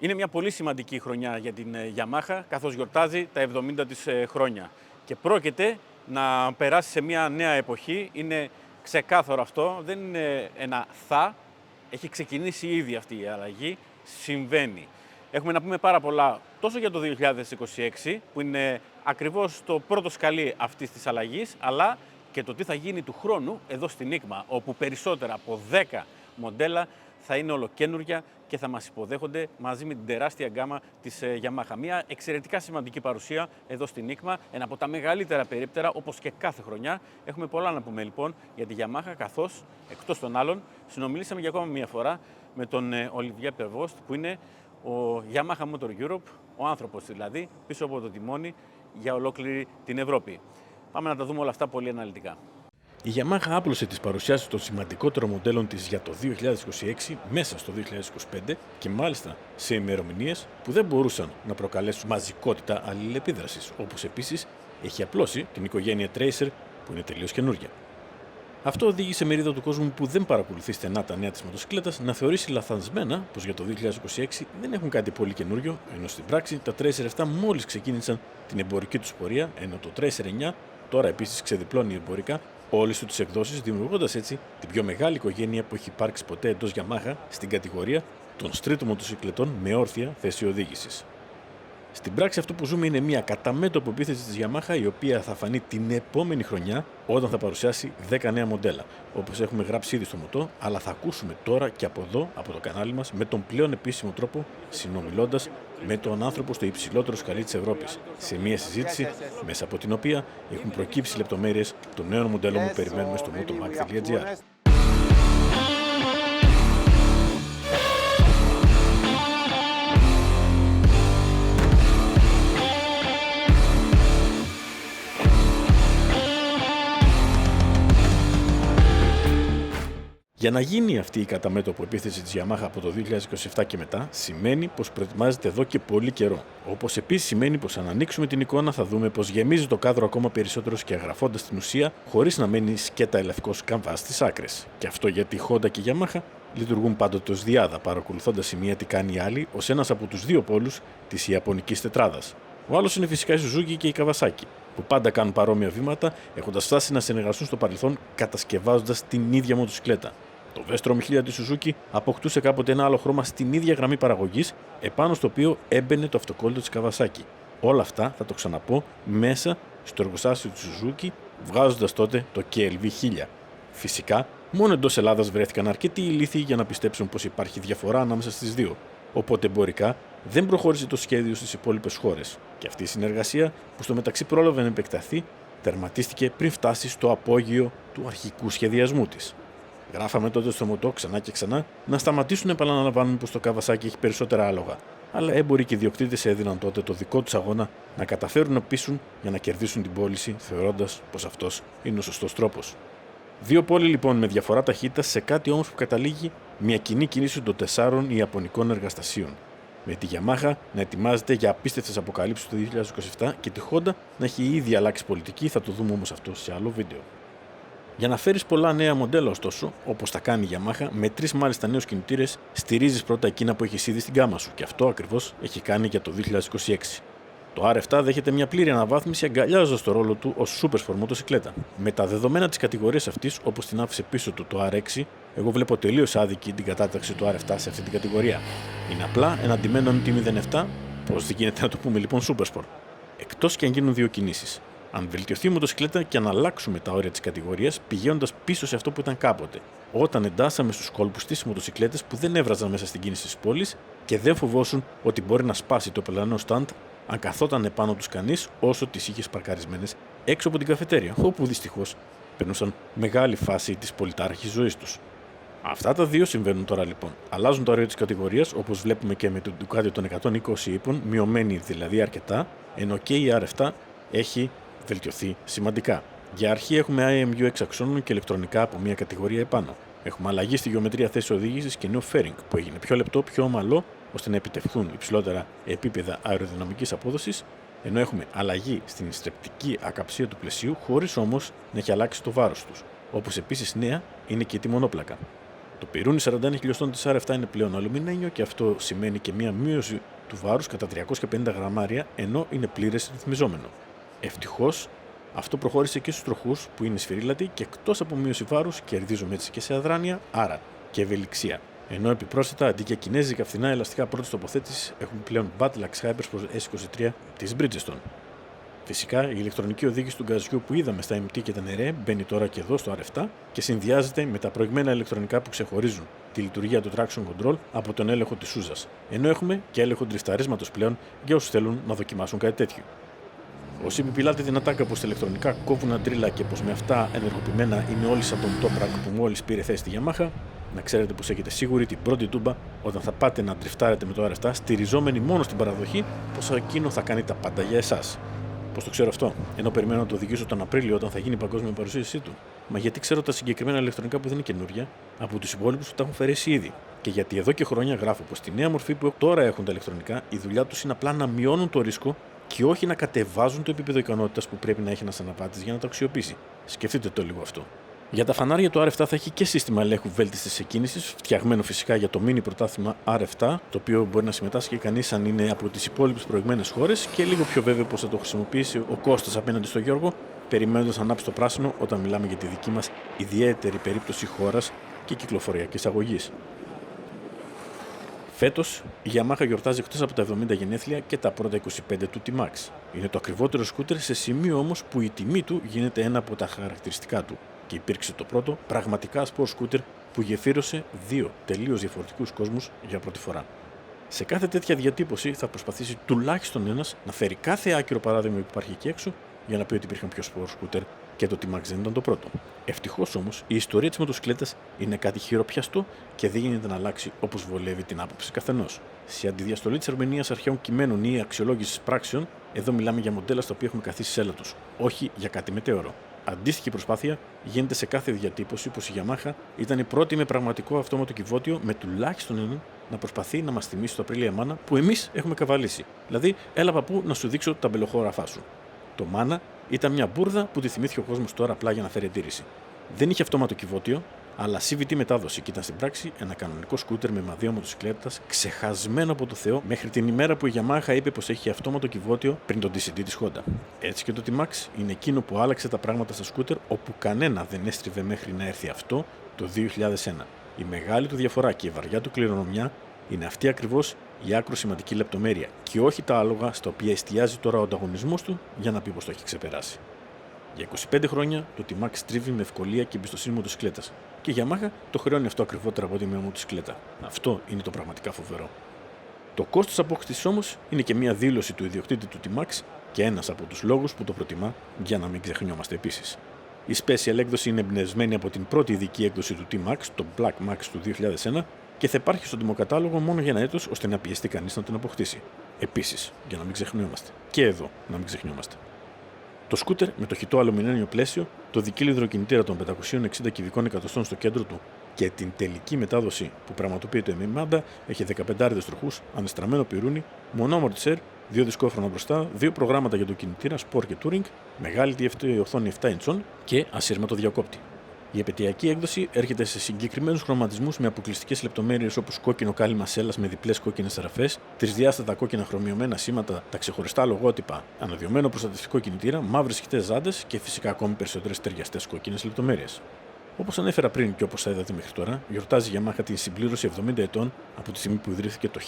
Είναι μια πολύ σημαντική χρονιά για την Yamaha, καθώς γιορτάζει τα 70 της χρόνια και πρόκειται να περάσει σε μια νέα εποχή. Είναι ξεκάθαρο αυτό, δεν είναι ένα θα, έχει ξεκινήσει ήδη αυτή η αλλαγή, συμβαίνει. Έχουμε να πούμε πάρα πολλά τόσο για το 2026, που είναι ακριβώς το πρώτο σκαλί αυτής της αλλαγής, αλλά και το τι θα γίνει του χρόνου εδώ στην ΙΚΜΑ, όπου περισσότερα από 10 μοντέλα θα είναι ολοκαίνουργια και θα μας υποδέχονται μαζί με την τεράστια γκάμα της Yamaha. Μια εξαιρετικά σημαντική παρουσία εδώ στην ΙΚΜΑ, ένα από τα μεγαλύτερα περίπτερα, όπως και κάθε χρονιά. Έχουμε πολλά να πούμε λοιπόν για τη Yamaha, καθώς εκτός των άλλων συνομιλήσαμε για ακόμα μια φορά με τον Olivier Prevost, που είναι ο Yamaha MOTOR EUROPE, ο άνθρωπος δηλαδή πίσω από το τιμόνι για ολόκληρη την Ευρώπη. Πάμε να τα δούμε όλα αυτά πολύ αναλυτικά. Η Yamaha άπλωσε τις παρουσιάσεις των σημαντικότερων μοντέλων της για το 2026 μέσα στο 2025 και μάλιστα σε ημερομηνίες που δεν μπορούσαν να προκαλέσουν μαζικότητα αλληλεπίδρασης, όπως επίσης έχει απλώσει την οικογένεια Tracer που είναι τελείως καινούργια. Αυτό οδήγησε μερίδα του κόσμου που δεν παρακολουθεί στενά τα νέα της μοτοσυκλέτας να θεωρήσει λαθασμένα πως για το 2026 δεν έχουν κάτι πολύ καινούριο, ενώ στην πράξη τα Tracer 7 μόλις ξεκίνησαν την εμπορική τους πορεία, ενώ το Tracer 9 τώρα επίσης ξεδιπλώνει εμπορικά όλες του τις εκδόσεις, δημιουργώντας έτσι την πιο μεγάλη οικογένεια που έχει υπάρξει ποτέ εντός Yamaha στην κατηγορία των street μοτοσυκλετών με όρθια θέση οδήγησης. Στην πράξη αυτό που ζούμε είναι μια κατά μέτωπο επίθεση της Yamaha, η οποία θα φανεί την επόμενη χρονιά όταν θα παρουσιάσει 10 νέα μοντέλα, όπως έχουμε γράψει ήδη στο MOTO, αλλά θα ακούσουμε τώρα και από εδώ, από το κανάλι μας, με τον πλέον επίσημο τρόπο, συνομιλώντας με τον άνθρωπο στο υψηλότερο σκαλί της Ευρώπης, σε μια συζήτηση μέσα από την οποία έχουν προκύψει λεπτομέρειες των νέων μοντέλων που περιμένουμε στο motomag.gr. Για να γίνει αυτή η κατά μέτωπο επίθεση της Yamaha από το 2027 και μετά, σημαίνει πως προετοιμάζεται εδώ και πολύ καιρό. Όπως επίσης σημαίνει πως αν ανοίξουμε την εικόνα θα δούμε πως γεμίζει το κάδρο ακόμα περισσότερο σκιαγραφώντας την ουσία, χωρίς να μένει σκέτα ελαφικός καμβάς στις άκρες. Και αυτό γιατί η Honda και η Yamaha λειτουργούν πάντοτε ως διάδα, παρακολουθώντας η μία τι κάνει η άλλη, ως ένας από τους δύο πόλους της ιαπωνικής τετράδας. Ο άλλος είναι φυσικά η Suzuki και η Kawasaki, που πάντα κάνουν παρόμοια βήματα, έχοντας φτάσει να συνεργαστούν στο παρελθόν κατασκευάζοντας την ίδια μοτοσυκλέτα. Το Vestrom 1000 της Suzuki αποκτούσε κάποτε ένα άλλο χρώμα στην ίδια γραμμή παραγωγής, επάνω στο οποίο έμπαινε το αυτοκόλλητο της Kawasaki. Όλα αυτά θα το ξαναπώ μέσα στο εργοστάσιο της Suzuki, βγάζοντας τότε το KLV1000. Φυσικά, μόνο εντός Ελλάδας βρέθηκαν αρκετοί ηλίθιοι για να πιστέψουν πως υπάρχει διαφορά ανάμεσα στις δύο. Οπότε εμπορικά δεν προχώρησε το σχέδιο στις υπόλοιπες χώρες. Και αυτή η συνεργασία, που στο μεταξύ πρόλαβε να επεκταθεί, τερματίστηκε πριν φτάσει στο απόγειο του αρχικού σχεδιασμού της. Γράφαμε τότε στο MOTO ξανά και ξανά να σταματήσουν να επαναλαμβάνουν πως το Kawasaki έχει περισσότερα άλογα. Αλλά έμποροι και ιδιοκτήτες έδιναν τότε το δικό τους αγώνα να καταφέρουν να πείσουν για να κερδίσουν την πώληση, θεωρώντας πως αυτός είναι ο σωστός τρόπος. Δύο πόλοι λοιπόν με διαφορά ταχύτητας σε κάτι όμως που καταλήγει μια κοινή κίνηση των 4 ιαπωνικών εργαστασίων. Με τη Yamaha να ετοιμάζεται για απίστευτες αποκαλύψεις το 2027 και τη Honda να έχει ήδη αλλάξει πολιτική, θα το δούμε όμως αυτό σε άλλο βίντεο. Για να φέρεις πολλά νέα μοντέλα, ωστόσο, όπως τα κάνει η Yamaha, με 3 μάλιστα νέους κινητήρες, στηρίζεις πρώτα εκείνα που έχεις ήδη στην γκάμα σου, και αυτό ακριβώς έχει κάνει για το 2026. Το R7 δέχεται μια πλήρη αναβάθμιση, αγκαλιάζοντας το ρόλο του ως super sport μοτοσυκλέτα. Με τα δεδομένα της κατηγορίας αυτής, όπως την άφησε πίσω του το R6, εγώ βλέπω τελείως άδικη την κατάταξη του R7 σε αυτή την κατηγορία. Είναι απλά ένα ντυμένο MT-07, πώς δεν γίνεται να το πούμε λοιπόν super sport. Εκτός και αν γίνουν δύο κινήσεις. Αν βελτιωθεί η μοτοσυκλέτα και αν αλλάξουμε τα όρια της κατηγορίας, πηγαίνοντας πίσω σε αυτό που ήταν κάποτε, όταν εντάσσαμε στους κόλπους τις μοτοσυκλέτες που δεν έβραζαν μέσα στην κίνηση της πόλης και δεν φοβόσουν ότι μπορεί να σπάσει το πελανό στάντ αν καθόταν επάνω τους κανείς όσο τις είχε παρκαρισμένες έξω από την καφετέρια, όπου δυστυχώς περνούσαν μεγάλη φάση της πολυτάρχης ζωής τους. Αυτά τα δύο συμβαίνουν τώρα λοιπόν. Αλλάζουν τα όρια της κατηγορίας, όπως βλέπουμε και με το Ducati των 120 ύπων, μειωμένη δηλαδή αρκετά, ενώ και η R7 έχει βελτιωθεί σημαντικά. Για αρχή έχουμε IMU 6 αξώνων και ηλεκτρονικά από μια κατηγορία επάνω. Έχουμε αλλαγή στη γεωμετρία θέση οδήγησης και νέο fairing που έγινε πιο λεπτό, πιο ομαλό, ώστε να επιτευχθούν υψηλότερα επίπεδα αεροδυναμικής απόδοσης, ενώ έχουμε αλλαγή στην στρεπτική ακαψία του πλαισίου, χωρίς όμως να έχει αλλάξει το βάρος τους. Όπως επίσης νέα είναι και η τιμονόπλακα. Το πιρούνι 41 χιλιοστών της R7 είναι πλέον αλουμινένιο και αυτό σημαίνει και μία μείωση του βάρους κατά 350 γραμμάρια, ενώ είναι πλήρες ρυθμιζόμενο. Ευτυχώς, αυτό προχώρησε και στους τροχούς που είναι σφυρίλατοι και εκτός από μείωση βάρους κερδίζουμε έτσι και σε αδράνεια, άρα και ευελιξία. Ενώ επιπρόσθετα αντί για κινέζικα φθηνά ελαστικά πρώτης τοποθέτησης έχουμε πλέον Batlax Hypersport S23 της Bridgestone. Φυσικά η ηλεκτρονική οδήγηση του γκαζιού που είδαμε στα MT και τα νερέ μπαίνει τώρα και εδώ στο R7 και συνδυάζεται με τα προηγμένα ηλεκτρονικά που ξεχωρίζουν τη λειτουργία του traction control από τον έλεγχο της σούζας. Ενώ έχουμε και έλεγχο ντριφταρίσματος πλέον για όσους θέλουν να δοκιμάσουν κάτι τέτοιο. Όσοι επιπηλάτε δυνατά κάπως τα ηλεκτρονικά κόβουν αντρίλα και πως με αυτά ενεργοποιημένα είναι όλοι σαν τον Toprak που μόλις πήρε θέση στη Yamaha, να ξέρετε πως έχετε σίγουρη την πρώτη τούμπα όταν θα πάτε να ντριφτάρετε με το R7 στηριζόμενοι μόνο στην παραδοχή πως εκείνο θα κάνει τα πάντα για εσάς. Πώς το ξέρω αυτό, ενώ περιμένω να το οδηγήσω τον Απρίλιο όταν θα γίνει η παγκόσμια παρουσίασή του? Μα γιατί ξέρω τα συγκεκριμένα ηλεκτρονικά που δεν είναι καινούρια από τους υπόλοιπους που τα έχουν φέρει ήδη. Και γιατί εδώ και χρόνια γράφω πως στη νέα μορφή που τώρα έχουν τα ηλεκτρονικά, η δουλειά τους είναι απλά να μειώνουν το ρίσκο και όχι να κατεβάζουν το επίπεδο ικανότητας που πρέπει να έχει ένας αναβάτης για να το αξιοποιήσει. Σκεφτείτε το λίγο αυτό. Για τα φανάρια το R7 θα έχει και σύστημα ελέγχου βέλτιστης εκκίνησης, φτιαγμένο φυσικά για το mini πρωτάθλημα R7, το οποίο μπορεί να συμμετάσχει κανείς αν είναι από τις υπόλοιπες προηγμένες χώρες και λίγο πιο βέβαιο πως θα το χρησιμοποιήσει ο Κώστας απέναντι στο Γιώργο, περιμένοντας να ανάψει το πράσινο όταν μιλάμε για τη δική μας ιδιαίτερη περίπτωση χώρας και κυκλοφοριακής αγωγής. Φέτος, η Yamaha γιορτάζει εκτός από τα 70 γενέθλια και τα πρώτα 25 του T-Max. Είναι το ακριβότερο σκούτερ σε σημείο όμως που η τιμή του γίνεται ένα από τα χαρακτηριστικά του. Και υπήρξε το πρώτο πραγματικά sport scooter που γεφύρωσε δύο τελείως διαφορετικούς κόσμους για πρώτη φορά. Σε κάθε τέτοια διατύπωση θα προσπαθήσει τουλάχιστον ένας να φέρει κάθε άκυρο παράδειγμα που υπάρχει εκεί έξω για να πει ότι υπήρχαν πιο sport scooter και το T-Max δεν ήταν το πρώτο. Ευτυχώς όμως η ιστορία της μοτοσυκλέτας είναι κάτι χειροπιαστό και δεν γίνεται να αλλάξει όπως βολεύει την άποψη καθενός. Σε αντιδιαστολή της ερμηνείας αρχαίων κειμένων ή αξιολόγησης πράξεων, εδώ μιλάμε για μοντέλα στα οποία έχουμε καθίσει σέλα τους, όχι για κάτι μετέωρο. Αντίστοιχη προσπάθεια γίνεται σε κάθε διατύπωση πως η Yamaha ήταν η πρώτη με πραγματικό αυτόματο κυβότιο με τουλάχιστον έναν να προσπαθεί να μας θυμίσει το Απρίλια μάνα που εμείς έχουμε καβαλήσει. Δηλαδή, έλα παππού να σου δείξω τα μπελοχώραφά σου. Το μάνα ήταν μια μπουρδα που τη θυμήθηκε ο κόσμος τώρα απλά για να φέρει εντήρηση. Δεν είχε αυτόματο κυβότιο, αλλά CVT μετάδοση και ήταν στην πράξη ένα κανονικό σκούτερ με μαδίο μοτοσυκλέτας ξεχασμένο από το Θεό μέχρι την ημέρα που η Yamaha είπε πως έχει αυτόματο κυβότιο πριν τον DCT της Honda. Έτσι και το T-Max είναι εκείνο που άλλαξε τα πράγματα στα σκούτερ όπου κανένα δεν έστριβε μέχρι να έρθει αυτό το 2001. Η μεγάλη του διαφορά και η βαριά του κληρονομιά είναι αυτή ακριβώς η άκρο σημαντική λεπτομέρεια και όχι τα άλογα στα οποία εστιάζει τώρα ο ανταγωνισμός του για να πει πως το έχει ξεπεράσει. Για 25 χρόνια το T-Max τρίβει με ευκολία και εμπιστοσύνη μοτοσυκλέτας και η Yamaha το χρεώνει αυτό ακριβότερα από ό,τι μια μοτοσυκλέτα. Αυτό είναι το πραγματικά φοβερό. Το κόστος απόκτησης όμως είναι και μια δήλωση του ιδιοκτήτη του T-Max και ένας από τους λόγους που το προτιμά για να μην ξεχνιόμαστε επίσης. Η special έκδοση είναι εμπνευσμένη από την πρώτη ειδική έκδοση του T-Max, το Black Max του 2001 και θα υπάρχει στον τιμοκατάλογο μόνο για ένα έτος ώστε να πιεστεί κανείς να την αποκτήσει. Επίσης, για να μην ξεχνιόμαστε. Και εδώ να μην ξεχνιόμαστε. Το σκούτερ με το χυτό αλουμινένιο πλαίσιο, το δικύλινδρο κινητήρα των 560 κυβικών εκατοστών στο κέντρο του και την τελική μετάδοση που πραγματοποιείται με μάντα έχει 15 τροχούς, ανεστραμμένο πιρούνι, μονό αμορτισέρ, 2 δισκόφρονα μπροστά, 2 προγράμματα για το κινητήρα Sport και Touring, μεγάλη TFT οθόνη 7 ιντσών και ασύρματο διακόπτη. Η επαιτειακή έκδοση έρχεται σε συγκεκριμένους χρωματισμούς με αποκλειστικές λεπτομέρειες όπως κόκκινο κάλυμα σέλας με διπλές κόκκινες σαραφές, τρισδιάστατα κόκκινα χρωμιωμένα σήματα, τα ξεχωριστά λογότυπα, αναδειωμένο προστατευτικό κινητήρα, μαύρες χυτές ζάντες και φυσικά ακόμη περισσότερες ταιριαστές κόκκινες λεπτομέρειες. Όπως ανέφερα πριν και όπως θα είδατε μέχρι τώρα, γιορτάζει η Yamaha την συμπλήρωση 70 ετών από τη στιγμή που ιδρύθηκε το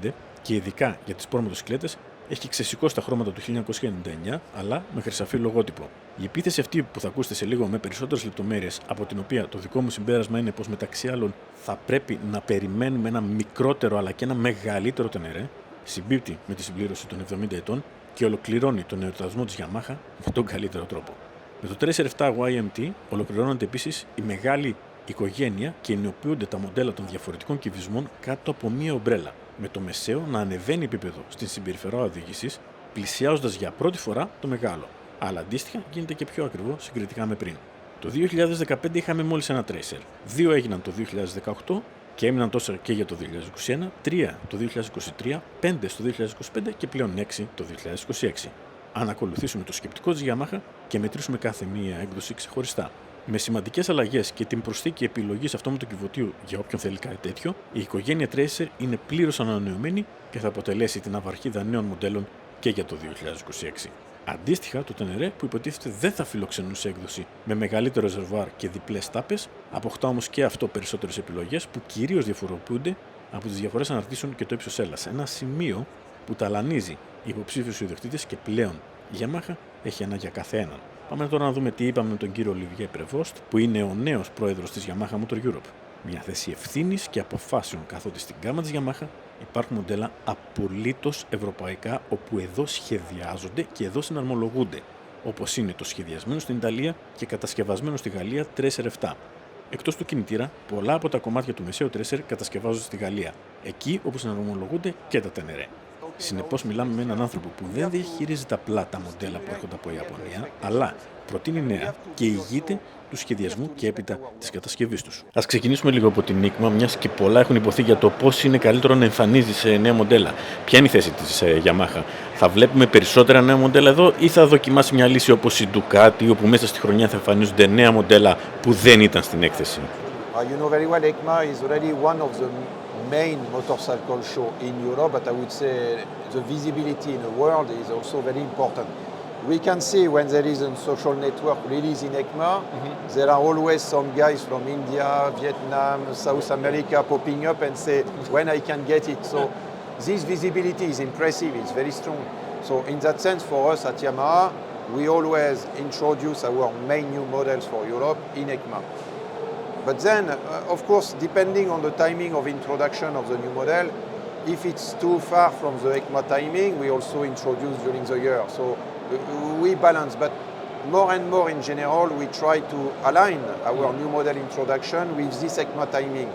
1955 και ειδικά για τις sport μοτοσυκλέτες έχει ξεσηκώσει τα χρώματα του 1999, αλλά με χρυσαφί λογότυπο. Η επίθεση αυτή που θα ακούσετε σε λίγο με περισσότερες λεπτομέρειες, από την οποία το δικό μου συμπέρασμα είναι πως μεταξύ άλλων θα πρέπει να περιμένουμε ένα μικρότερο αλλά και ένα μεγαλύτερο τενερέ, συμπίπτει με τη συμπλήρωση των 70 ετών και ολοκληρώνει τον εορτασμό της Yamaha με τον καλύτερο τρόπο. Με το Tracer 7 YMT ολοκληρώνεται επίσης η μεγάλη οικογένεια και ενοποιούνται τα μοντέλα των διαφορετικών κυβισμών κάτω από μία ομπρέλα, με το μεσαίο να ανεβαίνει επίπεδο στην συμπεριφορά οδήγησης, πλησιάζοντας για πρώτη φορά το μεγάλο. Αλλά αντίστοιχα γίνεται και πιο ακριβό συγκριτικά με πριν. Το 2015 είχαμε μόλις ένα Tracer. 2 έγιναν το 2018 και έμειναν τόσα και για το 2021, 3 το 2023, 5 στο 2025 και πλέον 6 το 2026. Αν ακολουθήσουμε το σκεπτικό της Yamaha και μετρήσουμε κάθε μία έκδοση ξεχωριστά. Με σημαντικές αλλαγές και την προσθήκη επιλογής αυτόματου κυβωτίου για όποιον θέλει κάτι τέτοιο, η οικογένεια Tracer είναι πλήρως ανανεωμένη και θα αποτελέσει την αυαρχίδα νέων μοντέλων και για το 2026. Αντίστοιχα, το Tenere, που υποτίθεται δεν θα φιλοξενούν σε έκδοση με μεγαλύτερο ρεζερβουάρ και διπλές τάπες, αποκτά όμως και αυτό περισσότερες επιλογές που κυρίως διαφοροποιούνται από τις διαφορές αναρτήσεων και το ύψος έλας. Ένα σημείο που ταλανίζει υποψήφιους ιδιοκτήτες και πλέον η Yamaha έχει ένα για κάθε έναν. Πάμε τώρα να δούμε τι είπαμε με τον κύριο Olivier Prevost, που είναι ο νέος πρόεδρος της Yamaha MOTOR EUROPE. Μια θέση ευθύνης και αποφάσεων, καθότι στην γκάμα της Yamaha υπάρχουν μοντέλα απολύτως ευρωπαϊκά, όπου εδώ σχεδιάζονται και εδώ συναρμολογούνται, όπως είναι το σχεδιασμένο στην Ιταλία και κατασκευασμένο στη Γαλλία Tracer 7. Εκτός του κινητήρα, πολλά από τα κομμάτια του μεσαίου Tracer κατασκευάζονται στη Γαλλία, εκεί όπου συναρμολογούνται και τα Tenere. Συνεπώς, μιλάμε με έναν άνθρωπο που δεν διαχειρίζεται απλά τα μοντέλα που έρχονται από η Ιαπωνία, αλλά προτείνει νέα και ηγείται του σχεδιασμού και έπειτα της κατασκευής τους. Ας ξεκινήσουμε λίγο από την νίκημα, μιας και πολλά έχουν υποθεί για το πώς είναι καλύτερο να εμφανίζει σε νέα μοντέλα. Ποια είναι η θέση της Yamaha? Θα βλέπουμε περισσότερα νέα μοντέλα εδώ ή θα δοκιμάσει μια λύση όπως η Ducati, όπου μέσα στη χρονιά θα εμφανίζονται νέα μοντέλα που δεν ήταν στην έκθεση? You know very well, EICMA is already one of the main motorcycle show in Europe, but I would say the visibility in the world is also very important. We can see when there is a social network release in EICMA, there are always some guys from India, Vietnam, South America popping up and say, when I can get it. So this visibility is impressive, it's very strong. So in that sense, for us at Yamaha, we always introduce our main new models for Europe in EICMA. But then, of course, depending on the timing of introduction of the new model, if it's too far from the EICMA timing, we also introduce during the year. So we balance, but more and more in general, we try to align our new model introduction with this EICMA timing.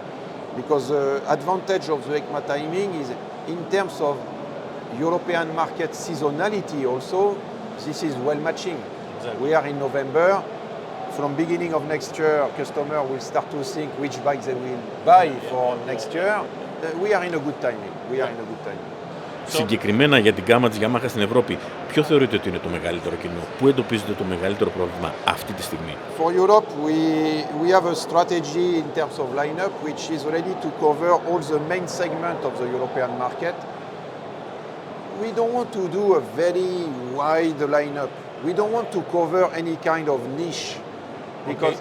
Because the advantage of the EICMA timing is in terms of European market seasonality also, this is well matching. Exactly. We are in November. From beginning of next year, customer will start to think which bike they will buy for next year. We are in a good timing. We are in a good timing. Συγκεκριμένα για την γκάμα της Yamaha στην Ευρώπη, ποιο θεωρείτε ότι είναι το μεγαλύτερο κοινό? Πού εντοπίζετε το μεγαλύτερο πρόβλημα αυτή τη στιγμή? For Europe, we have a strategy in terms of lineup, which is ready to cover all the main segment of the European market. We don't want to do a very wide lineup. We don't want to cover any kind of niche. Because,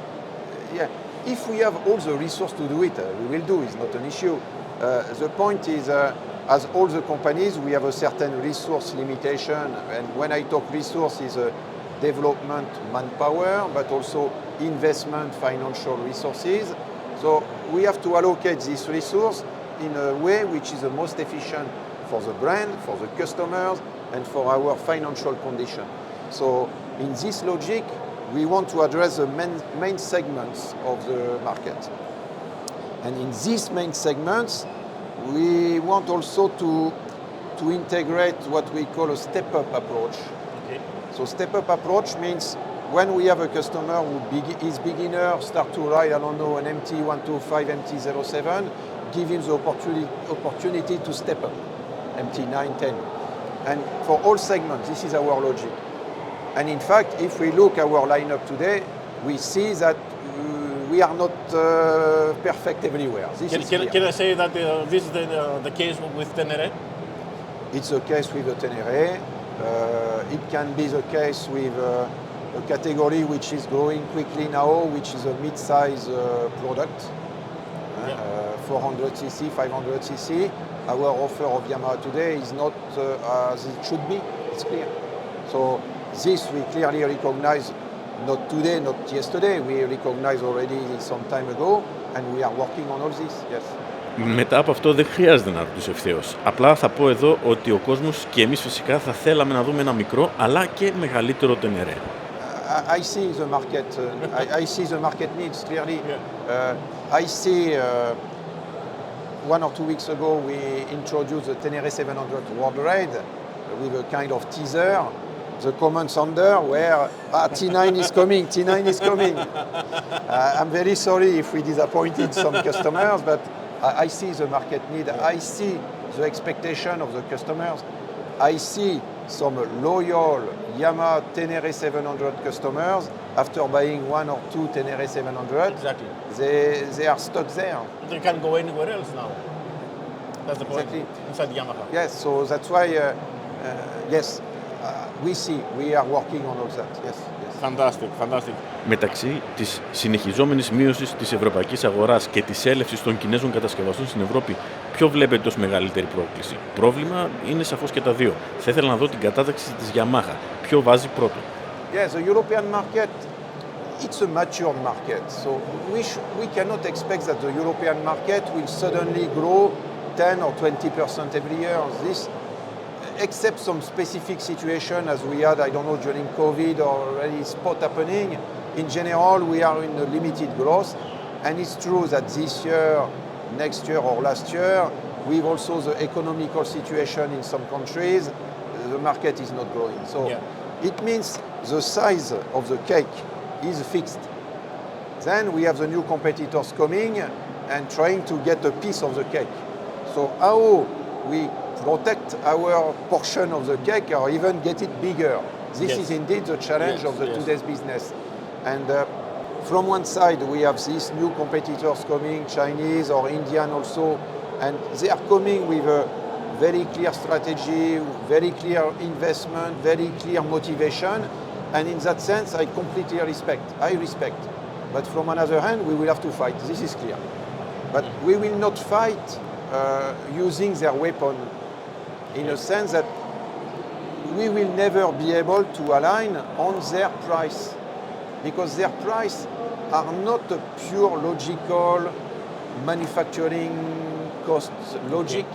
if we have all the resource to do it, we will do. It's not an issue. The point is, as all the companies, we have a certain resource limitation. And when I talk resource, is development manpower, but also investment financial resources. So we have to allocate this resource in a way which is the most efficient for the brand, for the customers, and for our financial condition. So in this logic, we want to address the main segments of the market. And in these main segments, we want also to integrate what we call a step-up approach. Okay. So step-up approach means when we have a customer who is beginner, start to ride, I don't know, an MT125, MT07, give him the opportunity to step up, MT9, 10. And for all segments, this is our logic. And in fact, if we look at our lineup today, we see that we are not perfect everywhere. Can I say that this is the case with Tenere? It's the case with the Tenere. It can be the case with a category which is growing quickly now, which is a mid-size product, 400cc, 500cc. Our offer of Yamaha today is not as it should be, it's clear. So this we clearly recognize, not today, not yesterday, we recognize already some time ago, and we are working on all this, yes. Μετά από αυτό δεν χρειάζεται να ρωτήσω ευθέως. Απλά θα πω εδώ ότι ο κόσμος και εμείς φυσικά θα θέλαμε να δούμε ένα μικρό αλλά και μεγαλύτερο Tenere. I see the market. I see the market needs clearly. I see 1 or 2 weeks ago we introduced the Tenere 700 World Raid with a kind of teaser. The comments under were T9 is coming, T9 is coming. I'm very sorry if we disappointed some customers, but I see the market need. I see the expectation of the customers. I see some loyal Yamaha Tenere 700 customers, after buying one or two Tenere 700, Exactly. they are stuck there. They can't go anywhere else now. That's the point. Exactly. Inside Yamaha. Yes, so that's why, yes, we are working on all that. Yes, yes. Fantastic, fantastic. Μεταξύ της συνεχιζόμενης μείωσης της ευρωπαϊκής αγοράς και της έλευσης των Κινέζων κατασκευαστών στην Ευρώπη, ποιο βλέπετε ως μεγαλύτερη πρόκληση? Πρόβλημα είναι σαφώς και τα δύο. Θα ήθελα να δω την κατάταξη της Yamaha. Ποιο βάζει πρώτο? Yes, the European market, it's a mature market. So we cannot expect that the European market will suddenly grow 10 or 20% every year. This, except some specific situation as we had, I don't know, during COVID or any spot happening, in general we are in a limited growth. And it's true that this year, next year or last year, with also the economical situation in some countries, the market is not growing. So it means the size of the cake is fixed. Then we have the new competitors coming and trying to get a piece of the cake. So how we protect our portion of the cake or even get it bigger? This is indeed the challenge of the today's business. And from one side we have these new competitors coming, Chinese or Indian also, and they are coming with a very clear strategy, very clear investment, very clear motivation, and in that sense I completely respect. But from another hand we will have to fight, this is clear. But we will not fight using their weapon, in a sense that we will never be able to align on their price, because their price are not a pure logical manufacturing cost logic.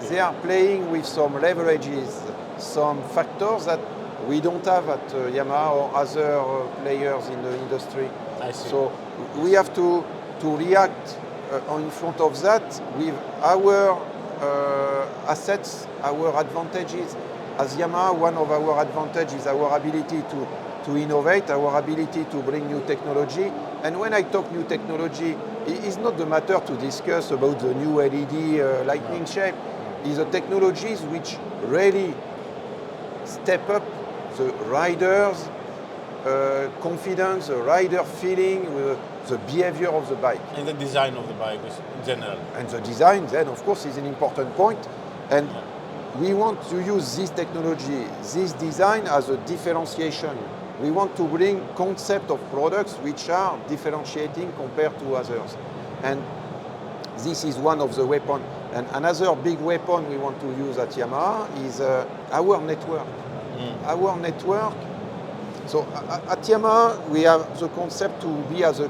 They are playing with some leverages, some factors that we don't have at Yamaha or other players in the industry. I see. So we have to react in front of that with our assets, our advantages. As Yamaha, one of our advantages is our ability to innovate, our ability to bring new technology. And when I talk new technology, it is not the matter to discuss about the new LED lightning shape. It's the technologies which really step up the rider's confidence, the rider feeling, the behavior of the bike. And the design of the bike in general. And the design then of course is an important point. And we want to use this technology, this design as a differentiation. We want to bring concept of products which are differentiating compared to others. And this is one of the weapons. And another big weapon we want to use at Yamaha is our network. Our network. So at Yamaha we have the concept to be as a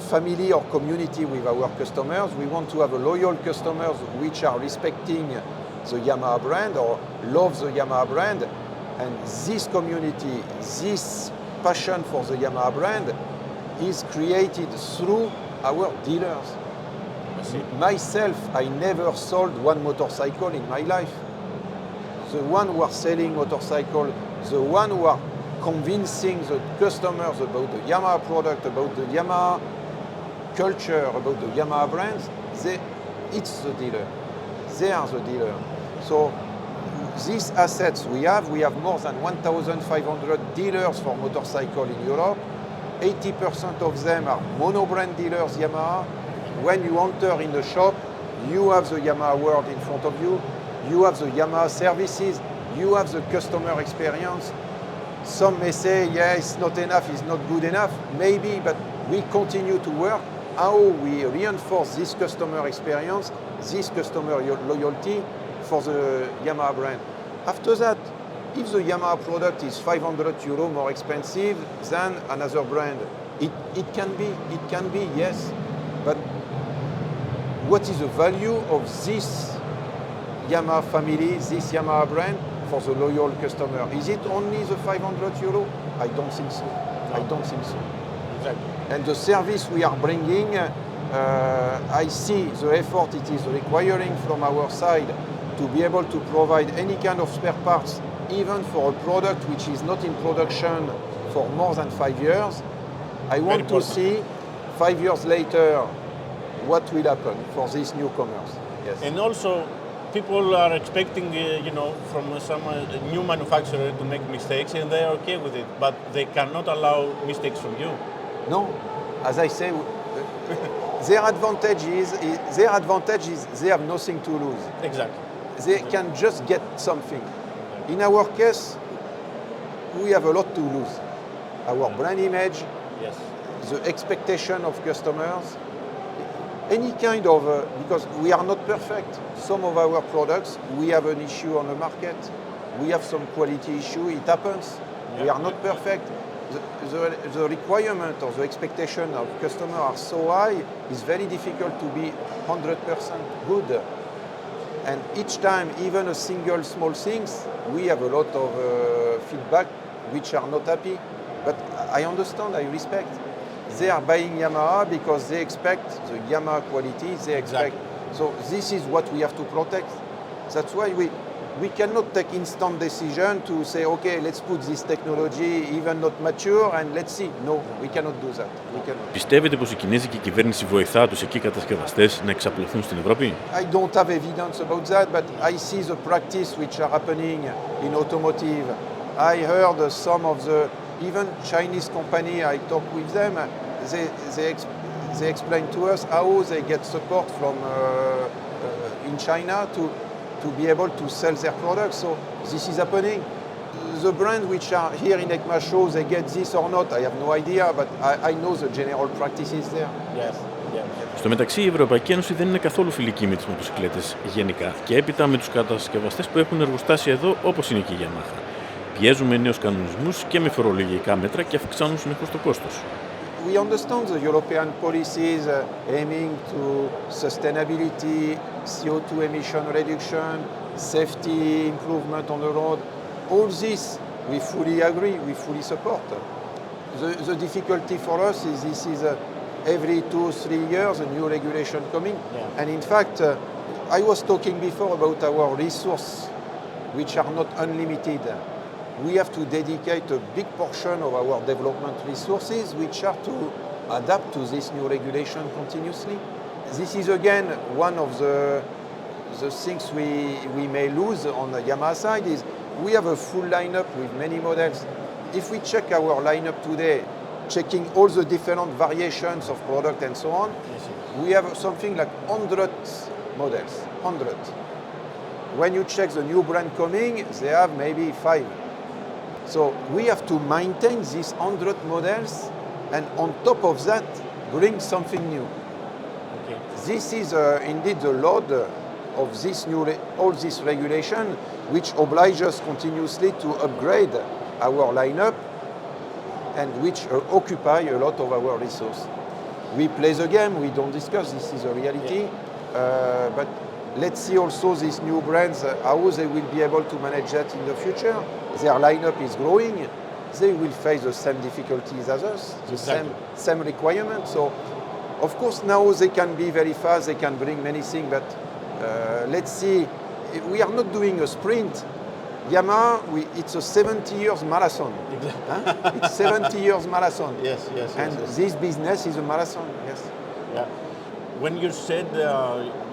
family or community with our customers. We want to have a loyal customers which are respecting the Yamaha brand or love the Yamaha brand. And this community, this passion for the Yamaha brand is created through our dealers. Myself, I never sold one motorcycle in my life. The one who are selling motorcycle, the one who are convincing the customers about the Yamaha product, about the Yamaha culture, about the Yamaha brands, it's the dealer. They are the dealer. So these assets we have more than 1,500 dealers for motorcycle in Europe. 80% of them are mono-brand dealers Yamaha. When you enter in the shop, you have the Yamaha world in front of you. You have the Yamaha services. You have the customer experience. Some may say, yeah, it's not enough, it's not good enough. Maybe, but we continue to work how we reinforce this customer experience, this customer loyalty for the Yamaha brand. After that, if the Yamaha product is 500 euro more expensive than another brand, it can be, yes. But what is the value of this Yamaha family, this Yamaha brand for the loyal customer? Is it only the 500 euro? I don't think so. I don't think so. Exactly. And the service we are bringing, I see the effort it is requiring from our side to be able to provide any kind of spare parts, even for a product which is not in production for more than 5 years. I want to see 5 years later what will happen for these newcomers. Yes. And also, people are expecting, from some new manufacturer to make mistakes, and they are okay with it, but they cannot allow mistakes from you. No, as I say, their advantage is they have nothing to lose. Exactly. They can just get something. In our case, we have a lot to lose. Our brand image, Yes. the expectation of customers, any kind of, because we are not perfect. Some of our products, we have an issue on the market. We have some quality issue, it happens. We are not perfect. The requirement or the expectation of customer are so high, it's very difficult to be 100% good. And each time, even a single small things, we have a lot of feedback which are not happy. But I understand, I respect. They are buying Yamaha because they expect the Yamaha quality, they expect. Exactly. So this is what we have to protect. That's why we cannot take instant decision to say, okay, let's put this technology even not mature and let's see. No, we cannot do that. We cannot. Πιστεύετε πως η κινέζικη κυβέρνηση βοηθά τους εκεί κατασκευαστές να εξαπλωθούν στην Ευρώπη? I don't have evidence about that, but I see the practice which are happening in automotive. I heard some of the even Chinese company, I talk with them, they explain to us how they get support from in China to be able to sell their products. So this is happening. The brand which are here in EICMA show, they get this or not, I have no idea, but I know the general practices there. Yes. Στο μεταξύ, η Ευρωπαϊκή Ένωση δεν είναι καθόλου φιλική με τις μοτοσυκλέτες γενικά και έπειτα με τους κατασκευαστές που έχουν εργοστάσια εδώ, όπως είναι και η Yamaha. Πιέζουν με νέους κανονισμούς και με φορολογικά μέτρα και αυξάνουν συνεχώς το κόστος. We understand the European policies aiming to sustainability, CO2 emission reduction, safety improvement on the road. All this we fully agree, we fully support. The difficulty for us is this is every 2-3 years a new regulation coming. Yeah. And in fact, I was talking before about our resources, which are not unlimited. We have to dedicate a big portion of our development resources which are to adapt to this new regulation continuously. This is again one of the things we may lose on the Yamaha side is we have a full lineup with many models. If we check our lineup today, checking all the different variations of product and so on, we have something like 100 models, 100. When you check the new brand coming, they have maybe 5. So we have to maintain these 100 models and on top of that bring something new. Okay. This is indeed the load of this all this regulation which obliges us continuously to upgrade our lineup and which occupy a lot of our resource. We play the game, we don't discuss, this is a reality, but let's see also these new brands, how they will be able to manage that in the future. Their lineup is growing, they will face the same difficulties as us, the same requirements. So, of course, now they can be very fast, they can bring many things, but let's see. We are not doing a sprint. Yamaha, it's a 70 years marathon. Huh? It's 70 years marathon. Yes. And this business is a marathon, yes. Yeah. When you said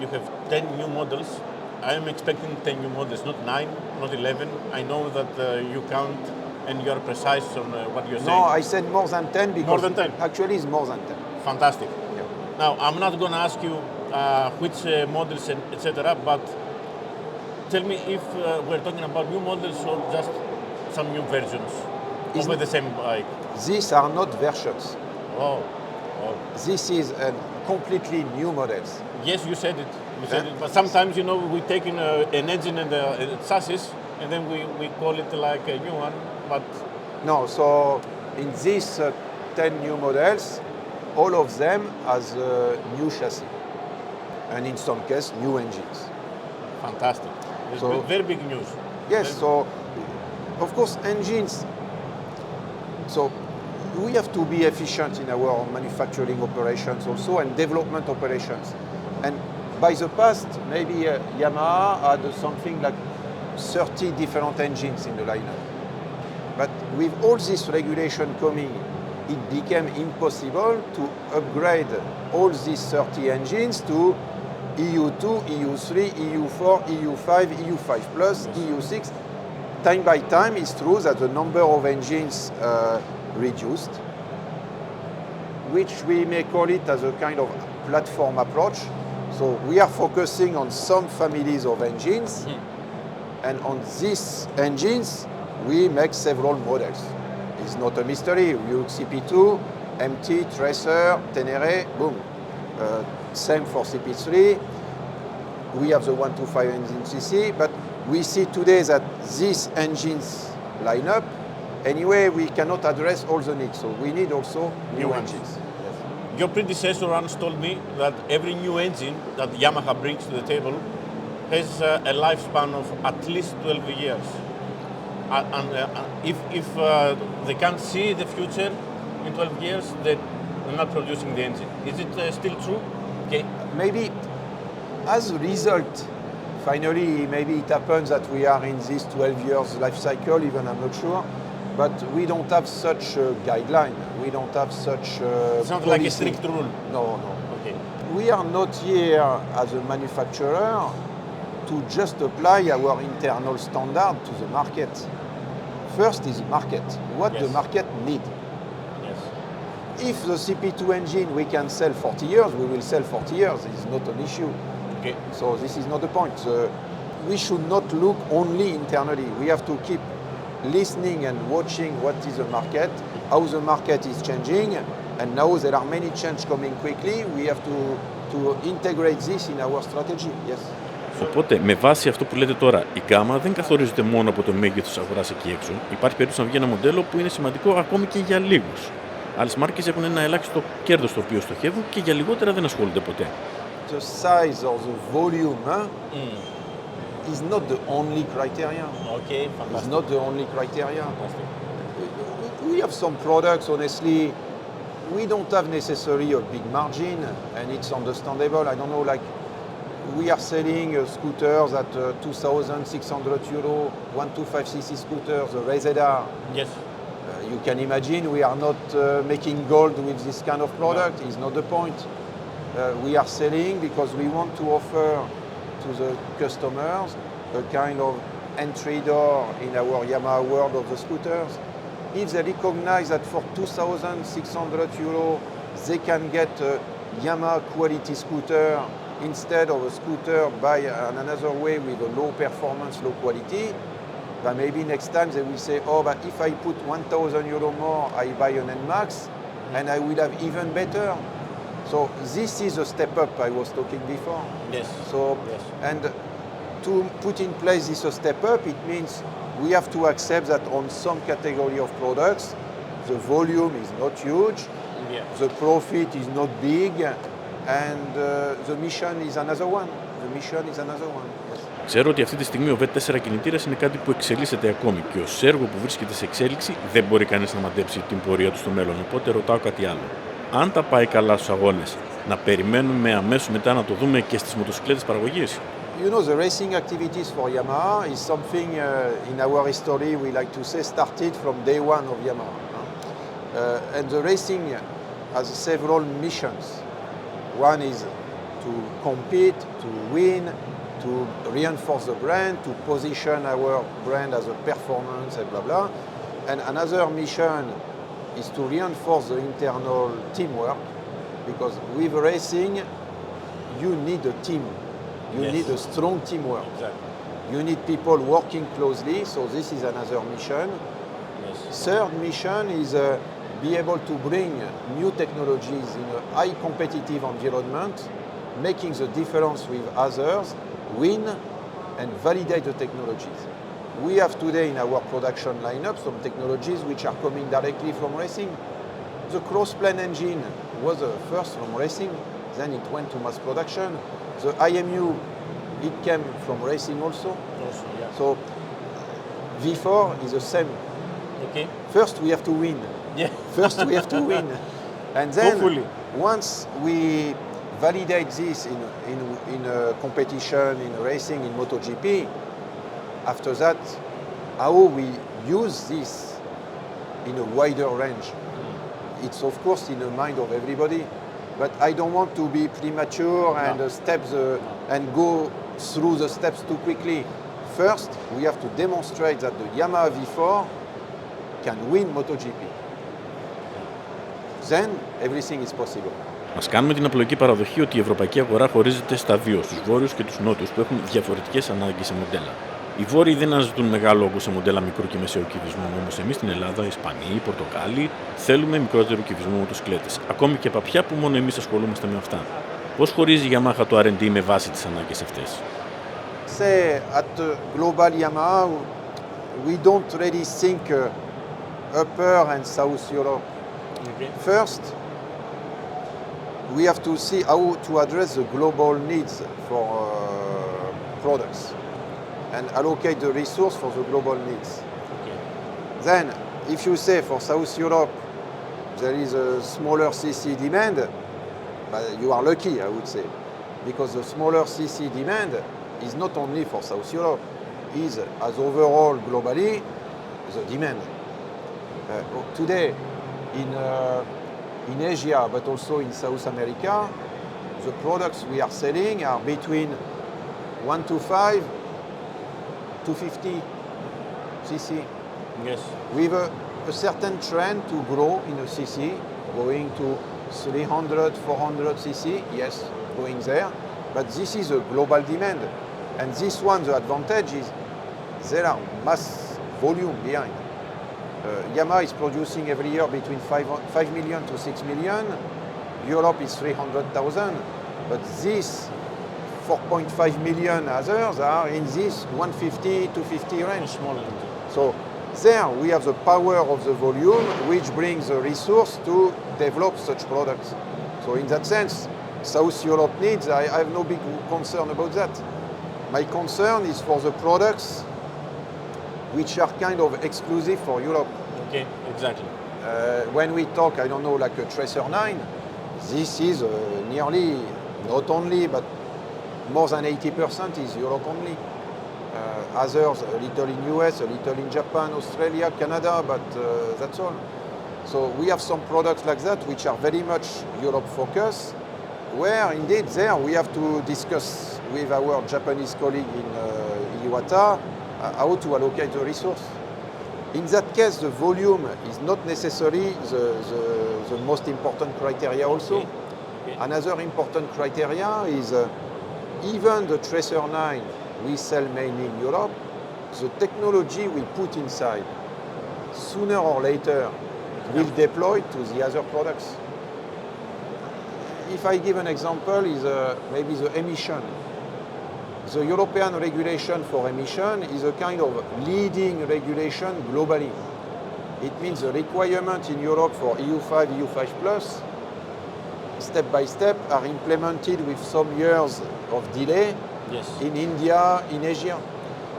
you have 10 new models, I am expecting 10 new models, not 9, not 11. I know that you count and you are precise on what you're saying. No, I said more than 10 because More than 10? Actually it's more than 10. Fantastic. Yeah. Now, I'm not going to ask you which models and etc., but tell me if we're talking about new models or just some new versions of the same bike. These are not versions. Oh. This is a completely new models. Yes, you said it. But sometimes, we take in an engine and a chassis, and then we call it like a new one. But no, so in these 10 new models, all of them has a new chassis, and in some cases, new engines. Fantastic. So, very big news. Yes, so of course engines. So we have to be efficient in our manufacturing operations also and development operations. And by the past, maybe Yamaha had something like 30 different engines in the lineup. But with all this regulation coming, it became impossible to upgrade all these 30 engines to EU2, EU3, EU4, EU5, EU5 plus, EU6. Time by time, it's true that the number of engines reduced, which we may call it as a kind of platform approach. So we are focusing on some families of engines, and on these engines, we make several models. It's not a mystery. You CP2, MT, Tracer, Tenere, boom. Same for CP3. We have the 125 engine CC, but we see today that these engines line up. Anyway, we cannot address all the needs, so we need also new engines. Your predecessor once told me that every new engine that Yamaha brings to the table has a lifespan of at least 12 years. And if they can't see the future in 12 years, they're not producing the engine. Is it still true? Okay. Maybe as a result, finally, maybe it happens that we are in this 12 years life cycle, even I'm not sure, but we don't have such a guideline. We don't have such a It's not policy. like a strict rule. No, no. Okay. We are not here as a manufacturer to just apply our internal standard to the market. First is market. What the Yes. market need. Yes. If the CP2 engine we can sell 40 years, we will sell 40 years. It's not an issue. Okay. So this is not the point. We should not look only internally. We have to keep listening and watching what is the market, how the market is changing, and now there are many changes coming quickly. We have to integrate this in our strategy. Yes. Οπότε, με βάση αυτό που λέτε τώρα, η γκάμα δεν καθορίζεται μόνο από το μέγεθος αγοράς εκεί έξω. Υπάρχει περίπτωση να βγει ένα μοντέλο που είναι σημαντικό ακόμη και για λίγους. Άλλες μάρκες έχουν ένα ελάχιστο κέρδος το οποίο στοχεύουν και για λιγότερα δεν ασχολούνται ποτέ. The size or the volume is not the only criteria. Okay, It's not the only criteria. We have some products, honestly, we don't have necessarily a big margin, and it's understandable. I don't know, like we are selling scooters at 2,600 euro, 125cc scooters, the RZR. Yes. You can imagine we are not making gold with this kind of product. It's not the point. We are selling because we want to offer to the customers a kind of entry door in our Yamaha world of the scooters. If they recognize that for 2,600 euro they can get a Yamaha quality scooter instead of a scooter by another way with a low performance, low quality, but maybe next time they will say, oh, but if I put 1,000 euro more, I buy an NMAX and I will have even better. So this is a step up I was talking before. Yes. So, Yes. and to put in place this step up, it means we have to accept that on some category of products, the volume is not huge, Yeah. the profit is not big, and the mission is another one. The mission is another one. Yes. Ξέρω ότι αυτή τη στιγμή ο V4 κινητήρας είναι κάτι που εξελίσσεται ακόμη και ως έργο που βρίσκεται σε εξέλιξη δεν μπορεί κανείς να μαντέψει την πορεία του στο μέλλον. Οπότε ρωτάω κάτι άλλο. Αν τα πάει καλά στους αγώνες, να περιμένουμε αμέσως μετά να το δούμε και στις μοτοσυκλέτες παραγωγής. You know, the racing activities for Yamaha is something in our history we like to say started from day one of Yamaha. And the racing has several missions. One is to compete, to win, to reinforce the brand, to position our brand as a performance and blah blah. And another mission is to reinforce the internal teamwork, because with racing you need a team. You need a strong teamwork. Exactly. You need people working closely, so this is another mission. Yes. Third mission is be able to bring new technologies in a high competitive environment, making the difference with others, win and validate the technologies. We have today in our production lineup some technologies which are coming directly from racing. The cross-plane engine was first from racing, then it went to mass production. The IMU, it came from racing also. Also, yeah. So V4 is the same. Okay. First we have to win. Yeah. First we have to win. And then Hopefully. once we validate this in a competition, in racing, in MotoGP, after that, how we use this in a wider range. It's of course in the mind of everybody. but I don't want to be premature and and go through the steps too quickly. First, we have to demonstrate that the Yamaha V4 can win MotoGP. Then everything is possible. Μας κάνουμε την απλοϊκή παραδοχή ότι η ευρωπαϊκή αγορά χωρίζεται στα δύο, στους βόρειους και τους νότιους, που έχουν διαφορετικές ανάγκες σε μοντέλα. Οι βόρειοι δεν αναζητούν μεγάλο όγκο σε μοντέλα μικρού και μεσαίου κυβισμού, όμως εμείς στην Ελλάδα, Ισπανοί, Πορτογάλοι, θέλουμε μικρότερο κυβισμό μοτοσυκλέτες. Ακόμη και παπιά που μόνο εμείς ασχολούμαστε με αυτά. Πώς χωρίζει η Yamaha το R&D με βάση τις ανάγκες αυτές? Say at global Yamaha, we don't really think Upper and South Europe. Okay. First, we have to see how to address the global needs for products and allocate the resource for the global needs. Okay. Then, if you say for South Europe there is a smaller CC demand, you are lucky, I would say, because the smaller CC demand is not only for South Europe, is as overall globally the demand. Today, in Asia, but also in South America, the products we are selling are between 125 to 50 cc. Yes. With a certain trend to grow in a cc, going to 300, 400 cc, yes, going there. But this is a global demand. And this one, the advantage is there are mass volume behind. Yamaha is producing every year between 5 million to 6 million. Europe is 300,000. But this 4.5 million others are in this 150 to 50 range. Smaller. So there we have the power of the volume, which brings the resource to develop such products. So in that sense, South Europe needs, I have no big concern about that. My concern is for the products which are kind of exclusive for Europe. Okay, exactly. When we talk, I don't know, like a Tracer9, this is nearly, not only, but more than 80% is Europe only. Others, a little in US, a little in Japan, Australia, Canada, but that's all. So we have some products like that which are very much Europe focused, where indeed there we have to discuss with our Japanese colleague in Iwata how to allocate the resource. In that case, the volume is not necessarily the most important criteria also. Okay. Another important criteria is even the Tracer9 we sell mainly in Europe, the technology we put inside, sooner or later, will deploy to the other products. If I give an example, is maybe the emission. The European regulation for emission is a kind of leading regulation globally. It means the requirement in Europe for EU5, EU5+, step by step, are implemented with some years of delay. Yes. In India, in Asia.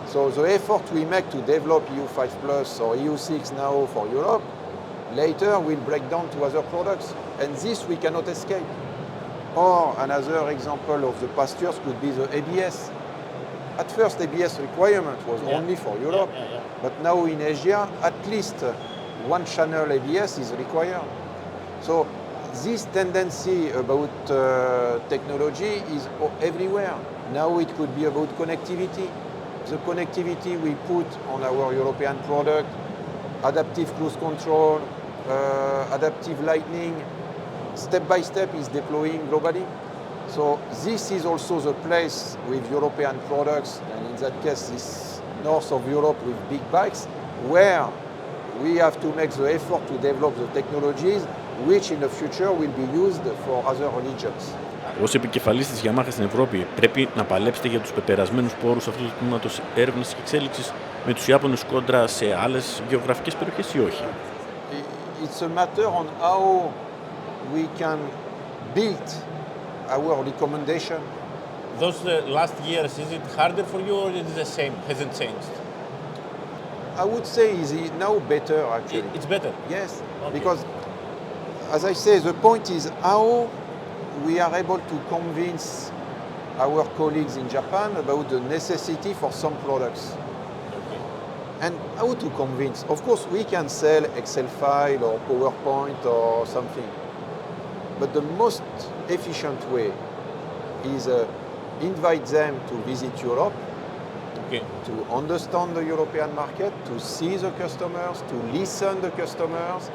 So the effort we make to develop EU5 Plus or EU6 now for Europe, later will break down to other products. And this we cannot escape. Or another example of the past years could be the ABS. At first, ABS requirement was only for Europe, but now in Asia, at least one channel ABS is required. So this tendency about technology is everywhere. Now it could be about connectivity. The connectivity we put on our European product, adaptive cruise control, adaptive lighting, step by step is deploying globally. So this is also the place with European products, and in that case this north of Europe with big bikes, where we have to make the effort to develop the technologies which in the future will be used for other regions. Ως επικεφαλής της Yamaha στην Ευρώπη, πρέπει να παλέψετε για τους πεπερασμένους πόρους αυτού του τμήματος έρευνας και εξέλιξης με τους Ιάπωνες κόντρα σε άλλες γεωγραφικές περιοχές ή όχι? It's a matter on how we can build our recommendation. Those last years, is it harder for you or is it the same? Hasn't changed? I would say is now better actually. It's better? Yes, Okay. because as I say, the point is how we are able to convince our colleagues in Japan about the necessity for some products. Okay. And how to convince? Of course, we can sell Excel file or PowerPoint or something. But the most efficient way is invite them to visit Europe, Okay. to understand the European market, to see the customers, to listen the customers,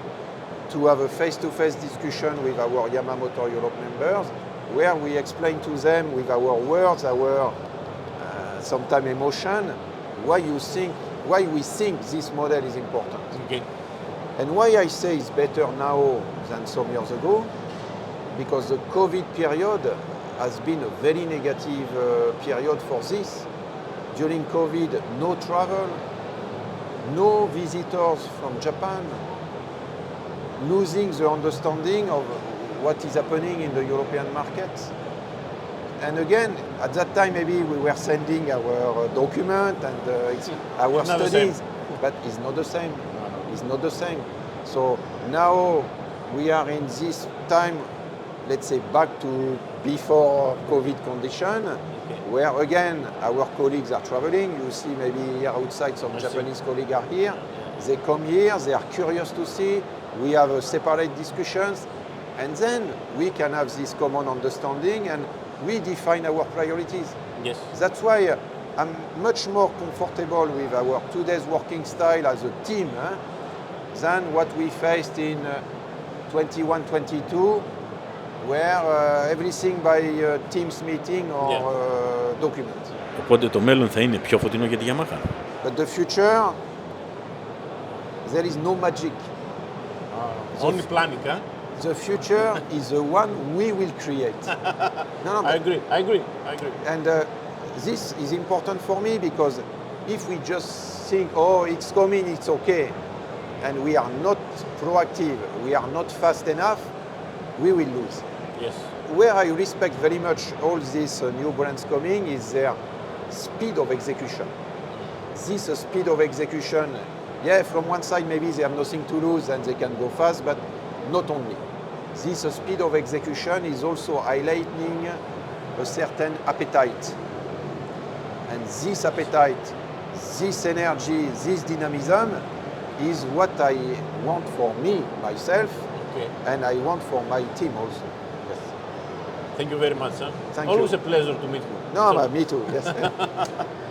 to have a face-to-face discussion with our Yamaha Motor Europe members, where we explain to them with our words, our sometimes emotion, why we think this model is important. Okay. And why I say it's better now than some years ago, because the COVID period has been a very negative period for this. During COVID, no travel, no visitors from Japan, losing the understanding of what is happening in the European markets. And again, at that time, maybe we were sending our document and our It's not the studies, same. but it's not the same. It's not the same. So now we are in this time, let's say back to before COVID condition, where again our colleagues are traveling. You see maybe here outside some Japanese colleagues are here. They come here, they are curious to see. We have separate discussions, and then we can have this common understanding and we define our priorities. Yes. That's why I'm much more comfortable with our today's working style as a team than what we faced in 21-22, where everything by Teams meeting or document. Οπότε το μέλλον θα είναι πιο φωτεινό για τη Yamaha. But the future, there is no magic. Only planning, huh? The future is the one we will create. No, I agree. And this is important for me because if we just think, oh, it's coming, it's okay, and we are not proactive, we are not fast enough, we will lose. Yes. Where I respect very much all these new brands coming is their speed of execution. This speed of execution, yeah, from one side maybe they have nothing to lose and they can go fast, but not only. This speed of execution is also highlighting a certain appetite. And this appetite, this energy, this dynamism is what I want for me, myself, and I want for my team also. Yes. Thank you very much, sir. Thank Always you. a pleasure to meet you. No, but me too, yes.